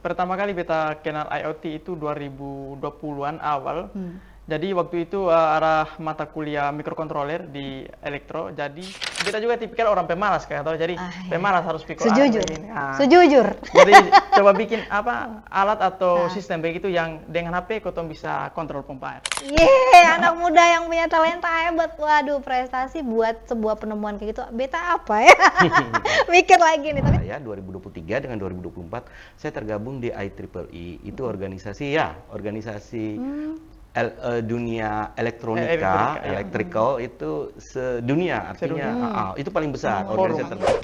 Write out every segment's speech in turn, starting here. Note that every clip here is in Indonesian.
Pertama kali beta kenal IoT itu 2020-an awal. Jadi waktu itu arah mata kuliah mikrokontroler di elektro. Jadi beta juga tipikal orang pemalas kayak tahu. Jadi pemalas harus pikir Sejujur. Jadi coba bikin alat atau sistem begitu yang dengan HP kau bisa kontrol pompa air. Anak muda yang punya talenta hebat. Waduh, prestasi buat sebuah penemuan kayak gitu. Beta apa ya? Mikir lagi nih. Tapi Ya 2023 dengan 2024 saya tergabung di IEEE. Itu organisasi dunia elektronika, electrical itu sedunia, artinya itu paling besar organisasi terbesar.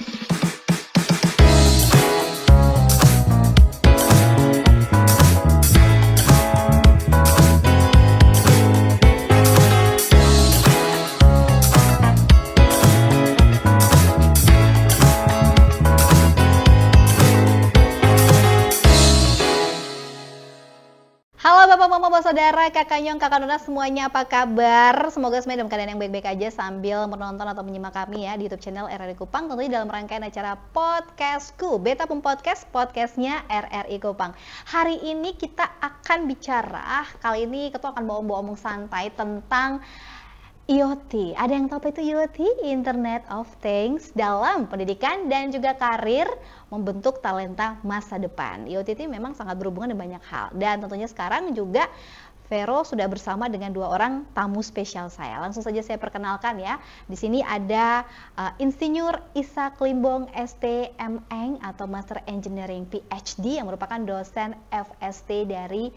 halo Bapak, Mama, Saudara, Kakak Nyong, Kakak Nona, semuanya apa kabar? Semoga semuanya dalam keadaan yang baik-baik aja sambil menonton atau menyimak kami ya di YouTube channel RRI Kupang, tentunya dalam rangkaian acara Podcastku, Beta Pem Podcast, podcastnya RRI Kupang. Hari ini kita akan bicara, kali ini kita akan bawa omong santai tentang IoT. Ada yang tahu apa itu IoT? Internet of Things dalam pendidikan dan juga karir membentuk talenta masa depan. IoT ini memang sangat berhubungan dengan banyak hal. Dan tentunya sekarang juga Vero sudah bersama dengan dua orang tamu spesial saya. Langsung saja saya perkenalkan ya. Di sini ada Insinyur Ishak Limbong STMeng atau Master Engineering PhD yang merupakan dosen FST dari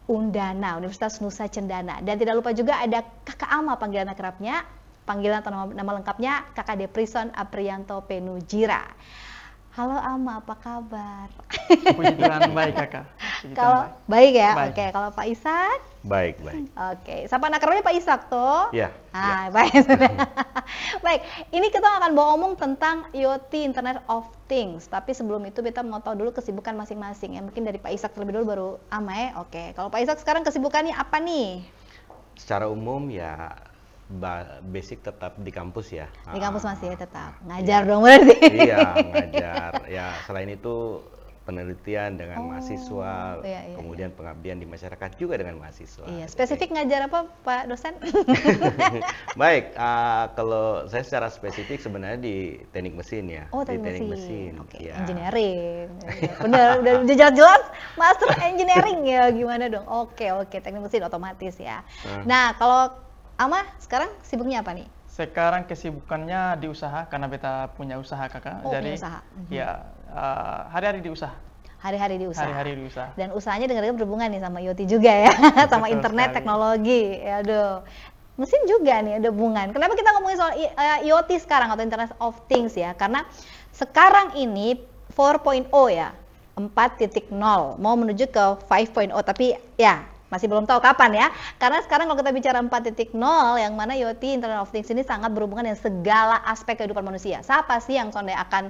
Undana, Universitas Nusa Cendana. Dan tidak lupa juga ada Kakak Ama, panggilan akrabnya, panggilan atau nama lengkapnya Kakak Deprison Aprianto Penujira. Halo Ama, apa kabar? Puji Tuhan, baik Kakak. Kalau baik ya, baik. Oke. Kalau Pak Ishak? Baik. Oke, siapa akrabnya Pak Ishak tuh? Ya. Baik. Baik, ini kita akan bawa omong tentang IoT, Internet of Things. Tapi sebelum itu kita mau tahu dulu kesibukan masing-masing. Ya, mungkin dari Pak Ishak terlebih dulu baru Ama ya. Oke, kalau Pak Ishak sekarang kesibukannya apa nih? Secara umum ya basic tetap di kampus ya. Di kampus masih tetap ngajar dong berarti. Iya, ngajar. Ya, selain itu penelitian dengan mahasiswa, kemudian pengabdian di masyarakat juga dengan mahasiswa. Iya, spesifik ngajar apa Pak dosen? Baik, kalau saya secara spesifik sebenarnya di teknik mesin ya. Oh, di teknik mesin. Oke, Ya. engineering. Benar, udah jelas-jelas Master Engineering ya, gimana dong? Oke, teknik mesin otomatis ya. Nah, kalau Ama sekarang sibuknya apa nih? Sekarang kesibukannya di usaha karena beta punya usaha Kakak. Oh, jadi punya usaha. Ya hari-hari di usaha. Hari-hari di usaha. Hari-hari di usaha. Dan usahanya dengan berhubungan nih sama IoT juga ya, sama Betul internet, sekali. teknologi. Aduh. Mesin juga nih ada hubungan. Kenapa kita ngomongin soal IoT sekarang atau Internet of Things ya? Karena sekarang ini 4.0 ya, 4.0 mau menuju ke 5.0 tapi ya masih belum tahu kapan ya. Karena sekarang kalau kita bicara 4.0 yang mana IoT, Internet of Things ini sangat berhubungan dengan segala aspek kehidupan manusia. Siapa sih yang sonde akan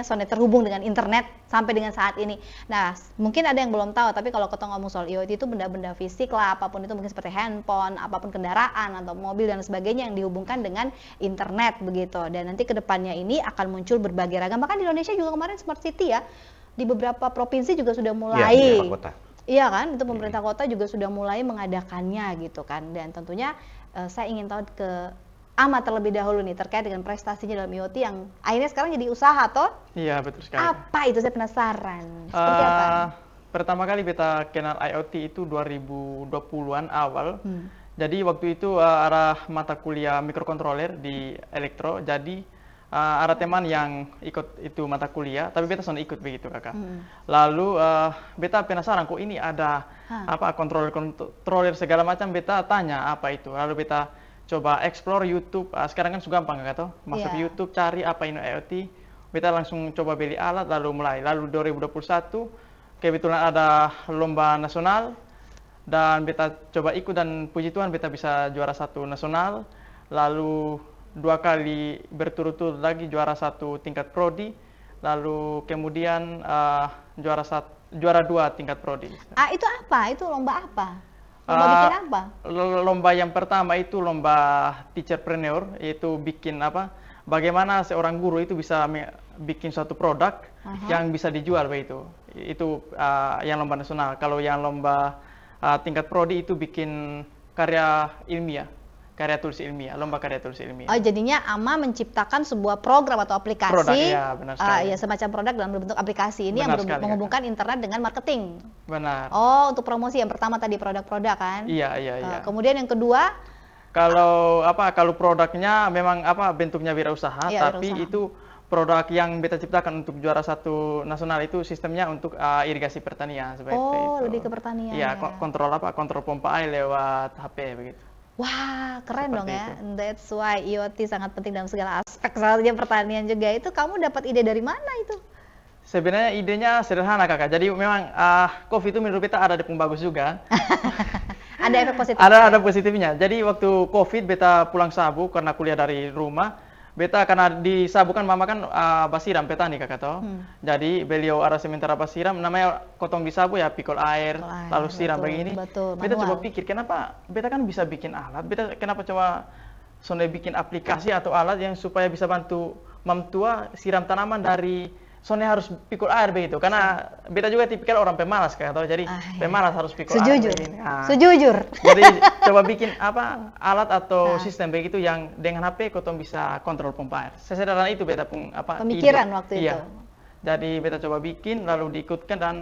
sonde terhubung dengan internet sampai dengan saat ini? Nah, mungkin ada yang belum tahu, tapi kalau kita ngomong soal IoT itu benda-benda fisik lah, apapun itu mungkin seperti handphone, apapun kendaraan atau mobil dan sebagainya yang dihubungkan dengan internet begitu. Dan nanti kedepannya ini akan muncul berbagai ragam. Bahkan di Indonesia juga kemarin Smart City ya, di beberapa provinsi juga sudah mulai. Iya, kota. Iya kan, itu pemerintah kota juga sudah mulai mengadakannya gitu kan. Dan tentunya saya ingin tahu ke Ama terlebih dahulu nih terkait dengan prestasinya dalam IoT yang akhirnya sekarang jadi usaha toh? Iya, betul sekali. Apa itu, saya penasaran. Seperti apa? Pertama kali beta kenal IoT itu 2020-an awal. Jadi waktu itu arah mata kuliah mikrokontroler di elektro. Jadi ada teman yang ikut itu mata kuliah, tapi beta sudah ikut begitu Kakak. Lalu beta penasaran kok ini ada controller segala macam, beta tanya apa itu. Lalu beta coba explore YouTube. Sekarang kan sudah gampang Kakak toh, masuk YouTube cari apa ini IoT. Beta langsung coba beli alat lalu mulai. Lalu 2021 kebetulan ada lomba nasional dan beta coba ikut dan puji Tuhan beta bisa juara 1 nasional. Lalu 2 kali berturut-turut lagi juara 1 tingkat prodi, lalu kemudian juara 2 tingkat prodi. Itu apa? Itu lomba apa? Lomba bikin apa? Lomba yang pertama itu lomba teacherpreneur, yaitu bikin bagaimana seorang guru itu bisa bikin suatu produk yang bisa dijual begitu. Itu yang lomba nasional. Kalau yang lomba tingkat prodi itu bikin karya ilmiah, karya tulis ilmiah, lomba karya tulis ilmiah. Oh, jadinya AMA menciptakan sebuah program atau aplikasi. Produk, ya, benar sekali. Ya, semacam produk dalam bentuk aplikasi ini benar yang sekali, menghubungkan internet dengan marketing. Benar. Oh, untuk promosi yang pertama tadi produk-produk kan? Iya. Kemudian yang kedua, kalau produknya memang bentuknya wirausaha, iya, tapi wirausaha. itu produk yang beta ciptakan untuk juara 1 nasional itu sistemnya untuk irigasi pertanian seperti itu. Oh, lebih ke pertanian. Iya, ya. kontrol pompa air lewat HP begitu. Wah, keren Seperti dong ya. itu. That's why IoT sangat penting dalam segala aspek. Salah satunya pertanian juga. Itu kamu dapat ide dari mana itu? Sebenarnya idenya sederhana kakak. Jadi memang COVID itu menurut beta ada di bagus juga. Ada efek positif. Ada positifnya. Jadi waktu COVID beta pulang sabu karena kuliah dari rumah. Beta karena di sabu kan mama kan basiram petani kakak toh. Jadi beliau ada sementara basiram namanya kotong di sabu ya pikul air lalu siram begini. Betul, Beta manual. coba pikir kenapa beta kan bisa bikin alat. Beta kenapa coba sonde bikin aplikasi atau alat yang supaya bisa bantu mamtua siram tanaman dari sonde harus pikul air begitu. Karena beta juga tipikal orang pemalas kayak tahu. Jadi pemalas harus pikul Sejujur. air begini. Sejujur. Jadi coba bikin alat atau sistem begitu yang dengan HP kau bisa kontrol pompa air. Sesederhana itu beta pun pemikiran ide. waktu Iya. itu. Jadi beta coba bikin lalu diikutkan dan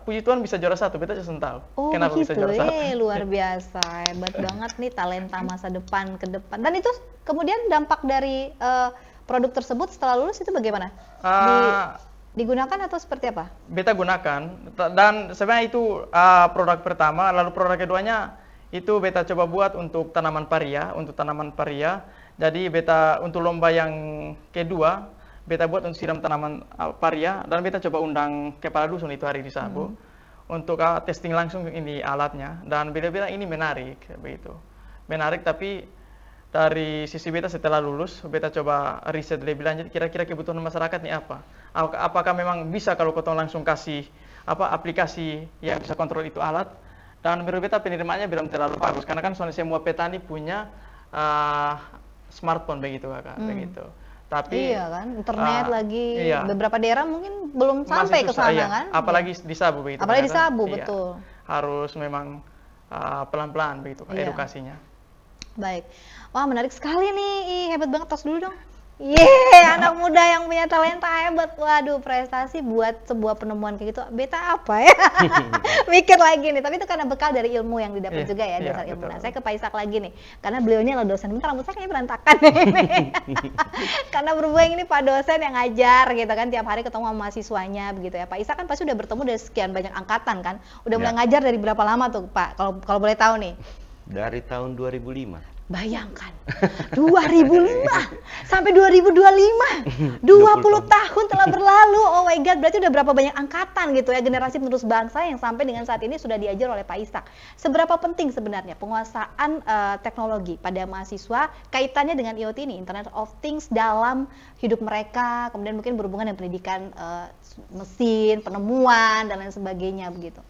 puji Tuhan bisa juara 1. Beta just tahu Oh, kenapa begitu. bisa juara 1. Luar biasa. Hebat banget nih talenta masa depan ke depan. Dan itu kemudian dampak dari produk tersebut setelah lulus itu bagaimana? Digunakan atau seperti apa? Beta gunakan dan sebenarnya itu produk pertama, lalu produk keduanya itu beta coba buat untuk tanaman paria, Jadi beta untuk lomba yang kedua beta buat untuk siram tanaman paria dan beta coba undang kepala dusun itu hari di Sabu untuk testing langsung ini alatnya dan beta bilang ini menarik begitu. Menarik tapi dari sisi beta setelah lulus, beta coba riset lebih lanjut kira-kira kebutuhan masyarakat nih apa. Apakah memang bisa kalau kotong langsung kasih aplikasi yang bisa kontrol itu alat. Dan menurut beta penerimaannya belum terlalu bagus karena kan semua petani punya smartphone begitu kakak, begitu. Tapi iya kan, internet lagi iya. beberapa daerah mungkin belum sampai ke sana kan. Apalagi di Sabu begitu. Apalagi di Sabu, iya. betul. Harus memang pelan-pelan begitu edukasinya. Baik. Wah, menarik sekali nih. Hebat banget, tos dulu dong. Anak muda yang punya talenta hebat. Waduh, prestasi buat sebuah penemuan kayak gitu. Beta apa ya? Mikir lagi nih. Tapi itu karena bekal dari ilmu yang didapat juga ya, dasar ilmu. Nah, saya ke Pak Ishak lagi nih. Karena beliau ini adalah dosen. Bentar, rambut saya kayaknya berantakan nih. Karena berhubung ini Pak dosen yang ngajar gitu kan. Tiap hari ketemu sama mahasiswanya begitu ya. Pak Ishak kan pasti udah bertemu dari sekian banyak angkatan kan. Udah mulai ngajar dari berapa lama tuh Pak? Kalau boleh tahu nih. Dari tahun 2005. Bayangkan, 2005 sampai 2025, 20 tahun telah berlalu. Oh my God, berarti udah berapa banyak angkatan gitu ya, generasi penerus bangsa yang sampai dengan saat ini sudah diajar oleh Pak Ishak. Seberapa penting sebenarnya penguasaan teknologi pada mahasiswa kaitannya dengan IoT ini, Internet of Things dalam hidup mereka, kemudian mungkin berhubungan dengan pendidikan mesin, penemuan, dan lain sebagainya begitu.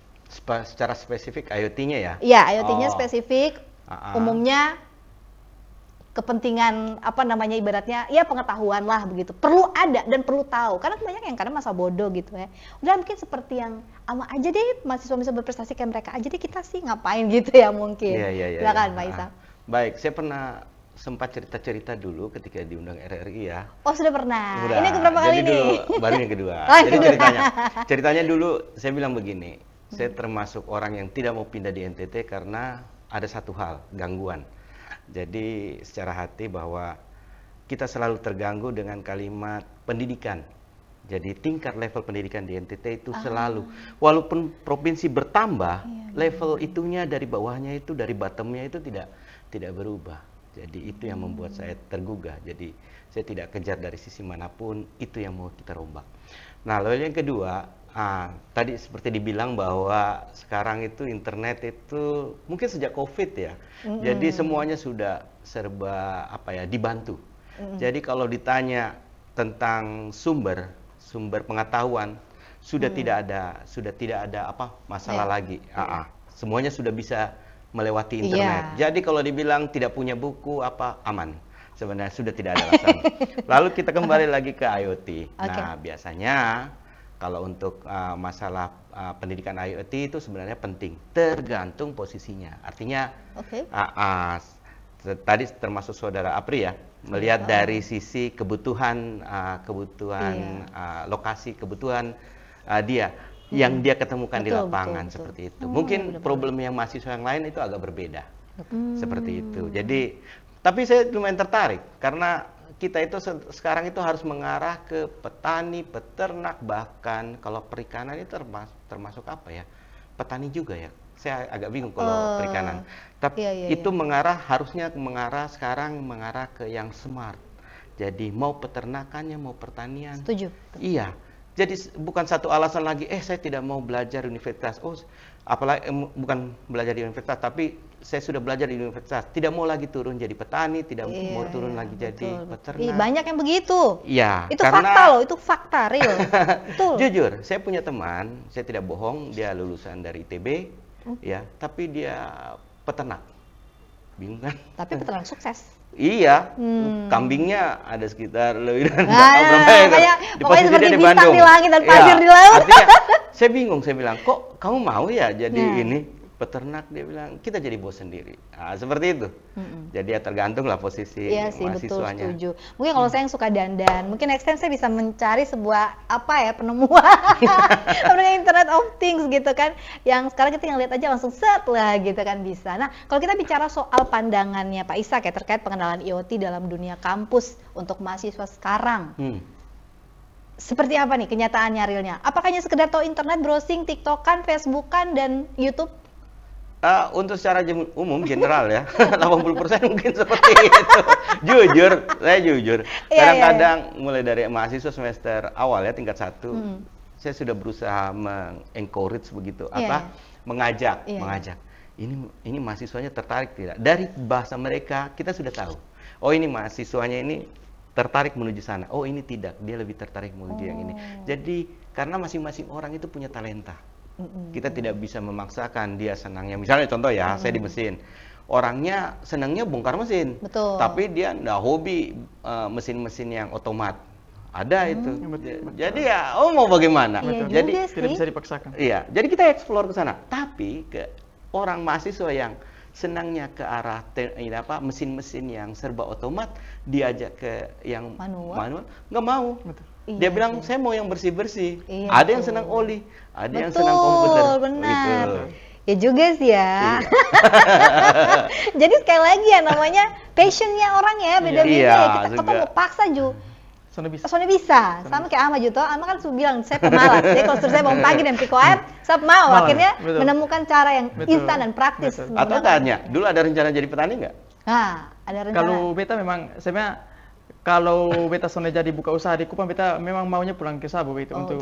Secara spesifik IoT-nya ya? Iya, IoT-nya spesifik, umumnya kepentingan ibaratnya ya pengetahuan lah begitu, perlu ada dan perlu tahu karena banyak yang kadang masa bodoh gitu ya. Udah mungkin seperti yang ama aja deh mahasiswa bisa berprestasi kayak mereka aja deh, kita sih ngapain gitu ya mungkin. Silakan Pak Ishak. Baik, saya pernah sempat cerita-cerita dulu ketika diundang RRI ya. Oh, sudah pernah. Udah. Ini keberapa kali jadi nih? Dulu, baru yang kedua. Jadi ceritanya dulu saya bilang begini, saya termasuk orang yang tidak mau pindah di NTT karena ada satu hal, gangguan. Jadi secara hati bahwa kita selalu terganggu dengan kalimat pendidikan. Jadi tingkat level pendidikan di NTT itu selalu, walaupun provinsi bertambah, level itunya dari bawahnya itu, dari bottomnya itu tidak berubah. Jadi itu yang membuat saya tergugah. Jadi saya tidak kejar dari sisi manapun, itu yang mau kita rombak. Nah, lalu yang kedua, tadi seperti dibilang bahwa sekarang itu internet itu mungkin sejak COVID ya. Jadi semuanya sudah serba dibantu. Jadi kalau ditanya tentang sumber pengetahuan sudah tidak ada masalah lagi. Semuanya sudah bisa melewati internet. Jadi kalau dibilang tidak punya buku aman. Sebenarnya sudah tidak ada alasan. Lalu kita kembali lagi ke IoT. Nah, biasanya Kalau untuk masalah pendidikan IoT itu sebenarnya penting, tergantung posisinya. Artinya Oke. tadi termasuk saudara Apri ya, melihat dari sisi kebutuhan lokasi, kebutuhan dia yang dia ketemukan di Betul, lapangan betul. seperti itu. Mungkin benar-benar. problem yang mahasiswa yang lain itu agak berbeda. Seperti itu. Jadi tapi saya lumayan tertarik karena kita itu sekarang itu harus mengarah ke petani, peternak, bahkan kalau perikanan itu termasuk apa ya? Petani juga ya. Saya agak bingung kalau perikanan. Tapi itu harusnya sekarang mengarah ke yang smart. Jadi mau peternakannya, mau pertanian. Setuju. Iya. Jadi bukan satu alasan lagi, saya tidak mau belajar universitas. Apalagi bukan belajar di universitas, tapi saya sudah belajar di universitas. Tidak mau lagi turun jadi petani, tidak mau turun lagi jadi peternak. Banyak yang begitu. Iya. Itu fakta loh, itu fakta real. Betul. Jujur, saya punya teman, saya tidak bohong, dia lulusan dari ITB, ya, tapi dia peternak. Bingung kan? Tapi peternak sukses. Iya, kambingnya ada sekitar lebih dari pokoknya seperti di bintang Bandung. di langit dan pasir di laut. Artinya, saya bingung, saya bilang, kok kamu mau ya jadi ini peternak? Dia bilang, kita jadi bos sendiri. Seperti itu. Jadi ya tergantung lah posisi mahasiswanya. Betul, setuju. Mungkin kalau saya yang suka dandan, mungkin next time saya bisa mencari sebuah penemuan Internet of Things gitu kan, yang sekarang kita lihat aja langsung set lah gitu kan bisa. Nah, kalau kita bicara soal pandangannya Pak Ishak ya terkait pengenalan IoT dalam dunia kampus untuk mahasiswa sekarang. Seperti apa nih kenyataannya realnya? Apakah hanya sekedar tahu internet, browsing, TikTokan, Facebookan, dan YouTube? Untuk secara umum general ya 80% mungkin seperti itu. Saya jujur. Kadang-kadang mulai dari mahasiswa semester awal ya tingkat 1, saya sudah berusaha encourage begitu mengajak. Ini mahasiswanya tertarik tidak? Dari bahasa mereka kita sudah tahu. Oh ini mahasiswanya ini tertarik menuju sana. Oh ini tidak, dia lebih tertarik menuju yang ini. Jadi karena masing-masing orang itu punya talenta. Kita tidak bisa memaksakan dia senangnya. Misalnya contoh ya, saya di mesin. Orangnya senangnya bongkar mesin. Betul. Tapi dia enggak hobi mesin-mesin yang otomat. Ada itu. Jadi ya, mau bagaimana? Jadi tidak bisa dipaksakan. Iya, jadi kita explore ke sana. Tapi ke orang mahasiswa yang senangnya ke arah mesin-mesin yang serba otomat, diajak ke yang manual nggak mau. Dia bilang saya mau yang bersih-bersih. Ada yang senang oli, ada yang senang komputer. Benar. Ya juga sih ya. Jadi sekali lagi ya namanya passionnya orang ya beda-beda ya. Kita ketemu paksa Soalnya bisa. Sama kayak Ama Juto, Ama kan sudah bilang saya pemalas. Jadi kalau suruh saya bangun pagi dan pick up, saya mau. Akhirnya menemukan cara yang instan dan praktis. Atau tanya, dulu ada rencana jadi petani nggak? Nah, ada rencana. Kalau beta memang sebenarnya kalau beta soalnya jadi buka usaha di Kupang, beta memang maunya pulang ke Sabo itu untuk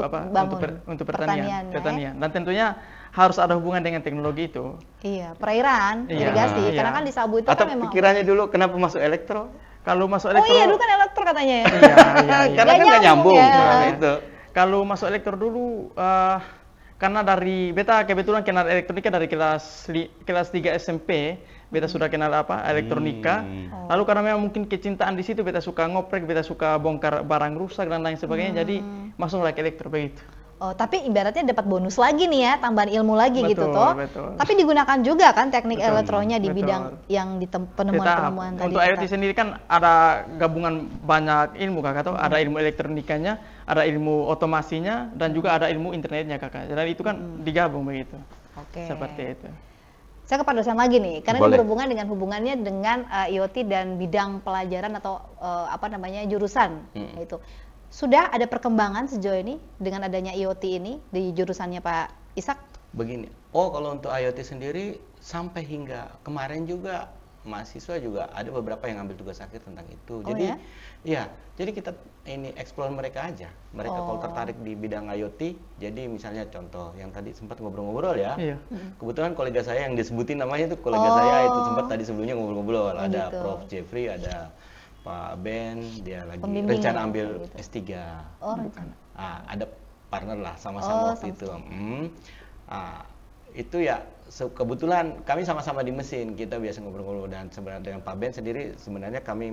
pertanian. Dan tentunya harus ada hubungan dengan teknologi itu. Iya, perairan, irigasi. Karena kan di Sabo itu atau kan memang. pikirannya dulu kenapa masuk elektro? Kalau masuk elektro. Oh iya, dulu kan elektro katanya ya. Karena kan nggak nyambung. Itu. Kalau masuk elektro dulu, karena dari beta kebetulan kenal elektronika dari kelas 3 SMP. Beta sudah kenal elektronika. Lalu karena memang mungkin kecintaan di situ, beta suka ngoprek, beta suka bongkar barang rusak dan lain sebagainya. Jadi masuklah ke elektro begitu. Oh, tapi ibaratnya dapat bonus lagi nih ya, tambahan ilmu lagi gitu toh. Betul. Tapi digunakan juga kan teknik elektronya di bidang yang di penemuan-penemuan tadi. Untuk IoT sendiri kan ada gabungan banyak ilmu Kakak tahu, ada ilmu elektronikanya, ada ilmu otomasinya, dan juga ada ilmu internetnya Kakak. Jadi itu kan digabung begitu. Oke. Seperti itu. Saya ke Pak dosen lagi nih, karena ini berhubungan dengan hubungannya dengan IoT dan bidang pelajaran atau jurusan itu. Sudah ada perkembangan sejauh ini dengan adanya IoT ini di jurusannya Pak Ishak? Begini, kalau untuk IoT sendiri sampai hingga kemarin juga mahasiswa juga ada beberapa yang ambil tugas akhir tentang itu. Jadi kita ini explore mereka aja. Mereka kalau tertarik di bidang IoT, jadi misalnya contoh yang tadi sempat ngobrol-ngobrol ya. Iya. Kebetulan kolega saya yang disebutin namanya itu kolega saya itu sempat tadi sebelumnya ngobrol-ngobrol. Ada gitu. Prof Jeffrey, ada Pak Ben, dia lagi Pembimbing rencana ya, ambil gitu. S3. Rencana. Ada partner lah sama-sama waktu itu. Itu ya kebetulan kami sama-sama di mesin, kita biasa ngobrol-ngobrol, dan sebenarnya dengan Pak Ben sendiri sebenarnya kami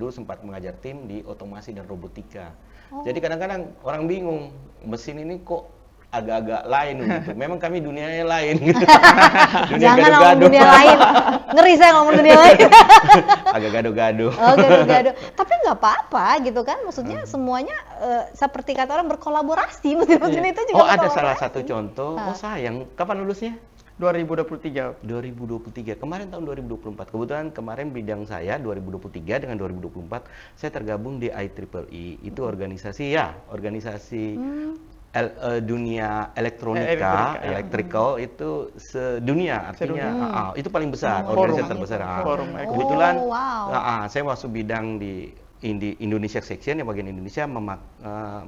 sempat mengajar tim di otomasi dan robotika. Jadi kadang-kadang orang bingung, mesin ini kok agak-agak lain gitu. Memang kami dunianya lain gitu. Dunia Jangan ngomong gado-gado. dunia lain. Ngeri saya ngomong dunia lain. Agak gado-gado. Oh, gado-gado. Tapi nggak apa-apa gitu kan. Maksudnya semuanya seperti kata orang berkolaborasi. Mesin-mesin itu juga Oh, ada berkolaborasi. salah satu contoh. Oh, sayang. Kapan lulusnya? 2023. 2023. Kemarin tahun 2024. Kebetulan kemarin bidang saya 2023 dengan 2024 saya tergabung di IEEE. Itu organisasi dunia elektronika, electrical itu sedunia, artinya itu paling besar, organisasi terbesar. Forum. Kebetulan wow. saya masuk bidang di Indonesia section, yang bagian Indonesia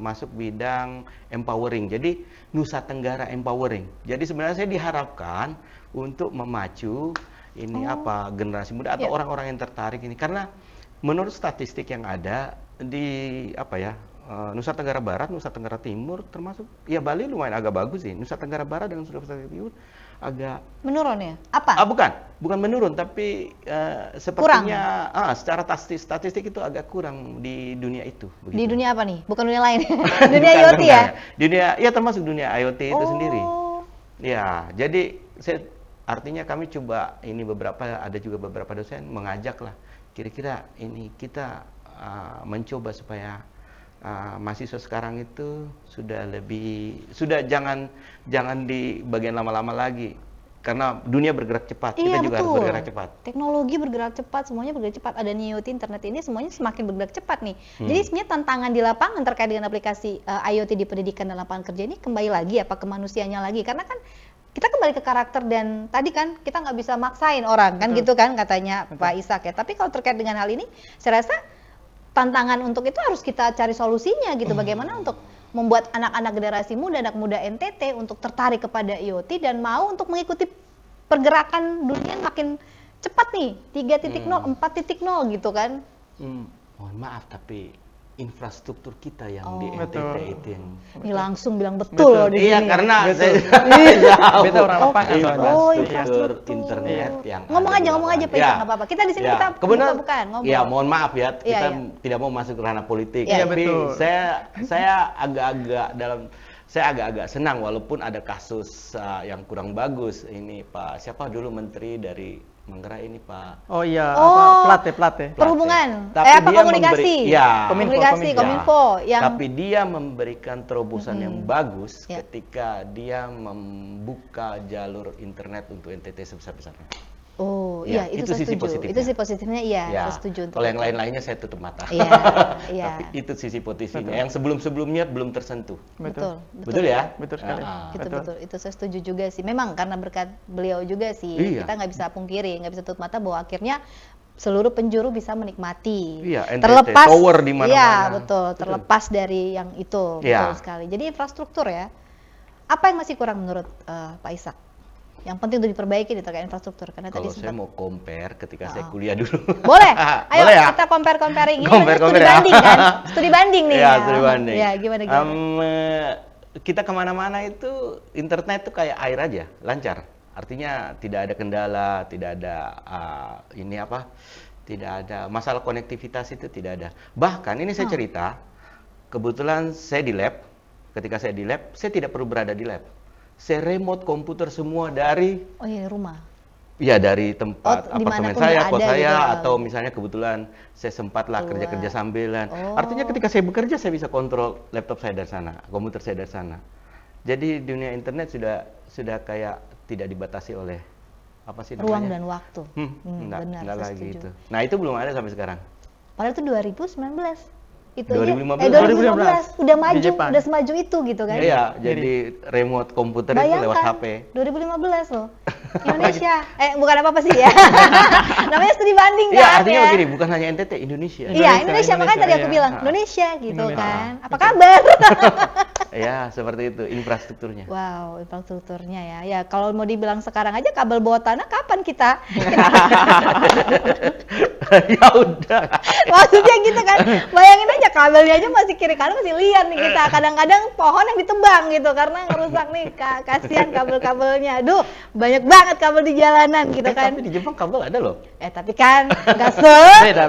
masuk bidang empowering. Jadi Nusa Tenggara empowering. Jadi sebenarnya saya diharapkan untuk memacu ini generasi muda atau orang-orang yang tertarik ini, karena menurut statistik yang ada di Nusa Tenggara Barat, Nusa Tenggara Timur, termasuk ya Bali lumayan agak bagus sih. Nusa Tenggara Barat dan Nusa Tenggara Timur agak menurun ya? Apa? Bukan menurun, tapi sepertinya secara statistik itu agak kurang di dunia itu. Begitu. Di dunia apa nih? Bukan dunia lain. Dunia Bukan, IoT ya? Dunia, ya termasuk dunia IoT itu sendiri. Ya, jadi artinya kami coba ini ada juga beberapa dosen mengajak lah. Kira-kira ini kita mencoba supaya mahasiswa sekarang itu sudah jangan di bagian lama-lama lagi, karena dunia bergerak cepat. Iya, kita juga harus bergerak cepat. Teknologi bergerak cepat, semuanya bergerak cepat. Ada IoT, internet ini semuanya semakin bergerak cepat nih. Jadi sebenarnya tantangan di lapangan terkait dengan aplikasi IoT di pendidikan dan lapangan kerja ini kembali lagi apa ke manusianya lagi, karena kan kita kembali ke karakter, dan tadi kan kita nggak bisa maksain orang kan gitu kan katanya Pak Ishak ya. Tapi kalau terkait dengan hal ini, saya rasa tantangan untuk itu harus kita cari solusinya gitu. Bagaimana untuk membuat anak-anak generasi muda, anak muda NTT untuk tertarik kepada IoT dan mau untuk mengikuti pergerakan dunia yang makin cepat nih, 3.0, 4.0 gitu kan. Mohon maaf, tapi infrastruktur kita yang di Betul. NTT itu yang Ini langsung bilang betul loh di iya, sini. karena Beta orang lapangan soalnya. infrastruktur internet yang Ngomong ada di aja lapangan. Pak Ishak, nggak apa-apa. Kita di sini kita kebetulan bukan ngomong. ya mohon maaf ya, kita Iya. tidak mau masuk ke ranah politik, Iya, tapi betul. saya agak-agak senang walaupun ada kasus yang kurang bagus. Ini Pak siapa dulu menteri dari Manggarai ini Pak Oh iya, Oh. Plate. Perhubungan, Tapi dia komunikasi, Komunikasi. Kominfo, yang Tapi dia memberikan terobosan yang bagus Ya. ketika dia membuka jalur internet untuk NTT sebesar-besarnya. oh Ya, iya itu itu saya sisi setuju. positifnya. Itu sisi positifnya iya, Ya, saya setuju untuk kalau yang itu. lain-lainnya saya tutup mata. Iya, iya. Tapi itu sisi positifnya. Yang sebelum-sebelumnya belum tersentuh. Betul. Betul ya? Betul sekali. Betul. Itu saya setuju juga sih. Memang karena berkat beliau juga sih, Iya. kita nggak bisa pungkiri, nggak bisa tutup mata bahwa akhirnya seluruh penjuru bisa menikmati. Iya, NTT, tower di mana-mana. Iya, betul. Terlepas dari yang itu, Iya. betul sekali. Jadi infrastruktur ya. Apa yang masih kurang menurut Pak Ishak? Yang penting untuk diperbaiki di terkait infrastruktur, karena Kalau tadi saya sempat mau compare ketika saya kuliah dulu. boleh. Ayo Boleh ya? kita comparing ini Compare studi ya? banding kan? Studi banding nih. Ya, studi banding. Ya, gimana? Kita kemana-mana itu internet tuh kayak air aja, lancar. Artinya tidak ada kendala, tidak ada tidak ada masalah konektivitas, itu tidak ada. Bahkan ini saya cerita, kebetulan saya di lab. Ketika saya di lab, saya tidak perlu berada di lab. Saya remote komputer semua dari Oh iya, rumah. ya dari tempat Oh, apartemen dimanapun saya, dia kos ada saya, gitu. atau misalnya kebetulan saya sempatlah Keluar. kerja-kerja sambilan. Oh. Artinya ketika saya bekerja saya bisa kontrol laptop saya dari sana, komputer saya dari sana. Jadi dunia internet sudah kayak tidak dibatasi oleh apa sih namanya? Ruang dan waktu. Enggak Benar, saya lagi setuju. itu. Nah, itu belum ada sampai sekarang. Padahal itu 2019. Itu 2015. aja, 2015 udah maju, Di Jepang. udah semaju itu gitu kan. Iya, jadi remote komputer itu lewat HP. 2015 loh. Indonesia. Bukan apa-apa sih ya. Namanya studi banding Iya, kan artinya ya. begini, bukan hanya NTT, Indonesia. Iya, Indonesia, makanya tadi aku iya. bilang Indonesia gitu Indonesia. kan. Apa kabar? Ya, seperti itu infrastrukturnya. Wow, infrastrukturnya ya. Ya, kalau mau dibilang sekarang aja kabel bawah tanah kapan kita? Ya udah. Maksudnya gitu kan. Bayangin aja Kabelnya aja masih kiri kanan masih liar nih kita. Kadang-kadang pohon yang ditebang gitu karena ngerusak nih. Kasihan kabel-kabelnya. Aduh, banyak banget kabel di jalanan gitu kan. Tapi di Jepang kabel ada loh. Tapi kan nggak se Beda.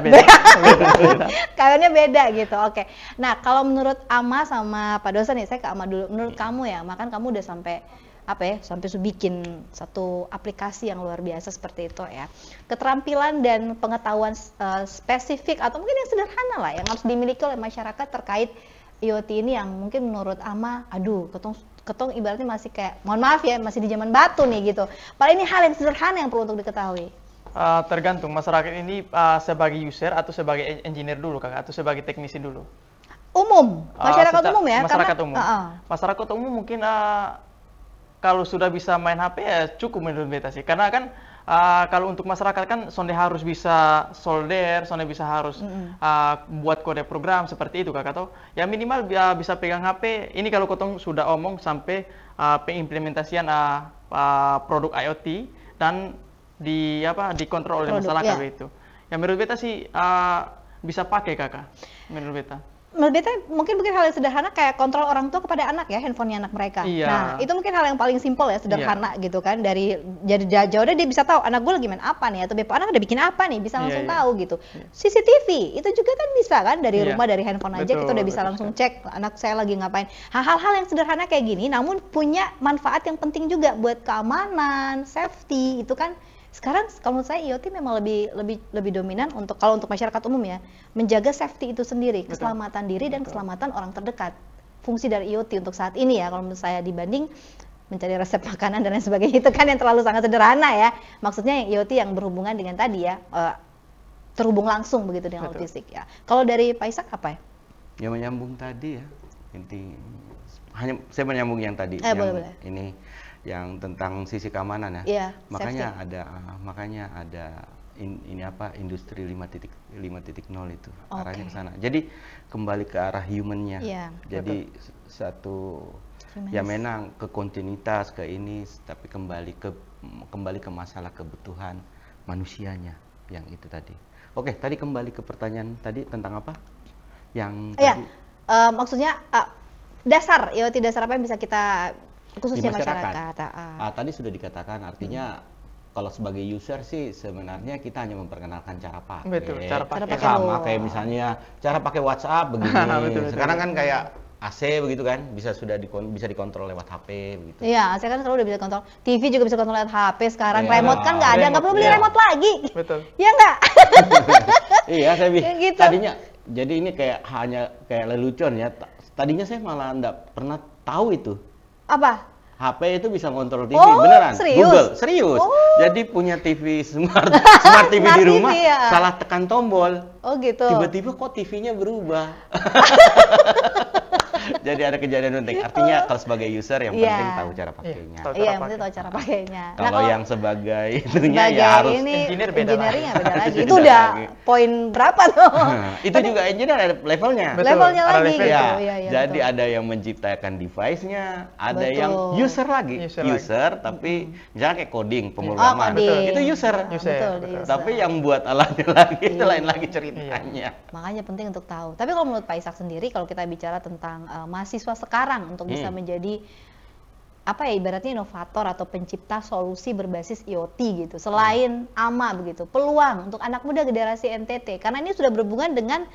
kabelnya beda gitu. Oke. Nah, kalau menurut Ama sama Pak Dosen nih, saya ke Ama dulu. Menurut kamu ya, makan kamu udah sampai sampai bikin satu aplikasi yang luar biasa seperti itu ya. Keterampilan dan pengetahuan spesifik atau mungkin yang sederhana lah yang harus dimiliki oleh masyarakat terkait IoT ini yang mungkin menurut Ama, aduh, ketong ibaratnya masih kayak, mohon maaf ya, masih di zaman batu nih gitu. Padahal ini hal yang sederhana yang perlu untuk diketahui. Tergantung masyarakat ini sebagai user atau sebagai engineer dulu kakak atau sebagai teknisi dulu. Umum, masyarakat umum ya. Masyarakat umum. Masyarakat umum mungkin kalau sudah bisa main HP ya cukup menurut beta sih. Karena kan kalau untuk masyarakat kan sonde harus bisa solder, sonde bisa harus buat kode program seperti itu kakak tahu. Ya minimal bisa pegang HP. Ini kalau kotong sudah omong sampai pengimplementasian produk IoT dan dikontrol oleh masyarakat begitu. Ya menurut beta sih bisa pakai kakak. Menurut beta. Menurut beta mungkin hal yang sederhana kayak kontrol orang tua kepada anak ya, handphonenya anak mereka. Iya. Nah itu mungkin hal yang paling simpel ya, sederhana gitu kan. Dari jauh dia bisa tahu anak gue lagi main apa nih, atau anak udah bikin apa nih, bisa langsung tahu gitu. CCTV itu juga kan bisa kan dari rumah, dari handphone aja kita udah bisa langsung cek anak saya lagi ngapain. Hal-hal yang sederhana kayak gini namun punya manfaat yang penting juga buat keamanan, safety itu kan. Sekarang kalau menurut saya IoT memang lebih dominan kalau untuk masyarakat umum ya, menjaga safety itu sendiri, keselamatan diri dan keselamatan orang terdekat. Fungsi dari IoT untuk saat ini ya, kalau menurut saya dibanding mencari resep makanan dan lain sebagainya itu kan yang terlalu sangat sederhana ya. Maksudnya yang IoT yang berhubungan dengan tadi ya, terhubung langsung begitu dengan logistik ya. Kalau dari Pak Ishak apa ya? Ya menyambung tadi ya, saya menyambung yang tadi, boleh. ini yang tentang sisi keamanan ya. Iya, makanya ada industri 5.0 itu arahnya ke sana. Jadi kembali ke arah human-nya. Iya, jadi satu ya memang ke kontinuitas ke ini, tapi kembali ke masalah kebutuhan manusianya yang itu tadi. Oke, tadi kembali ke pertanyaan tadi tentang apa? Yang tadi maksudnya dasar IoT dasar apa yang bisa kita khususnya masyarakat. Tadi sudah dikatakan artinya kalau sebagai user sih sebenarnya kita hanya memperkenalkan cara pakai. Betul, cara pakai. Sama kayak misalnya cara pakai WhatsApp begini. Betul. Sekarang kan kayak AC begitu kan, bisa dikontrol lewat HP begitu. Iya, AC kan sekarang udah bisa kontrol. TV juga bisa kontrol lewat HP sekarang. Remote kan nggak ada, nggak perlu beli remote lagi. Betul. Iya nggak? Iya, saya gitu. Tadinya jadi ini kayak lelucon ya. Tadinya saya malah nggak pernah tahu itu. Apa? HP itu bisa ngontrol TV, beneran. Serius? Google, serius. Jadi punya TV smart TV di rumah, TV, ya? salah tekan tombol. Oh gitu. Tiba-tiba kok TV-nya berubah. Jadi ada kejadian unik. Artinya kalau sebagai user yang penting tahu cara pakainya. Iya, yang penting tahu cara pakainya. Kalau yang sebagai itunya ya harus engineering beda lagi. Itu udah poin berapa tuh? Itu juga engineer ada levelnya. Levelnya lagi gitu. Ya, jadi ada yang menciptakan device-nya, ada yang user lagi. User tapi misalnya kayak coding, pemrograman. Itu user. Betul. Tapi yang buat alatnya lagi itu lain lagi ceritanya. Makanya penting untuk tahu. Tapi kalau menurut Pak Ishak sendiri, kalau kita bicara tentang mahasiswa sekarang untuk bisa menjadi ibaratnya inovator atau pencipta solusi berbasis IoT gitu. Selain AMA begitu, peluang untuk anak muda generasi NTT karena ini sudah berhubungan dengan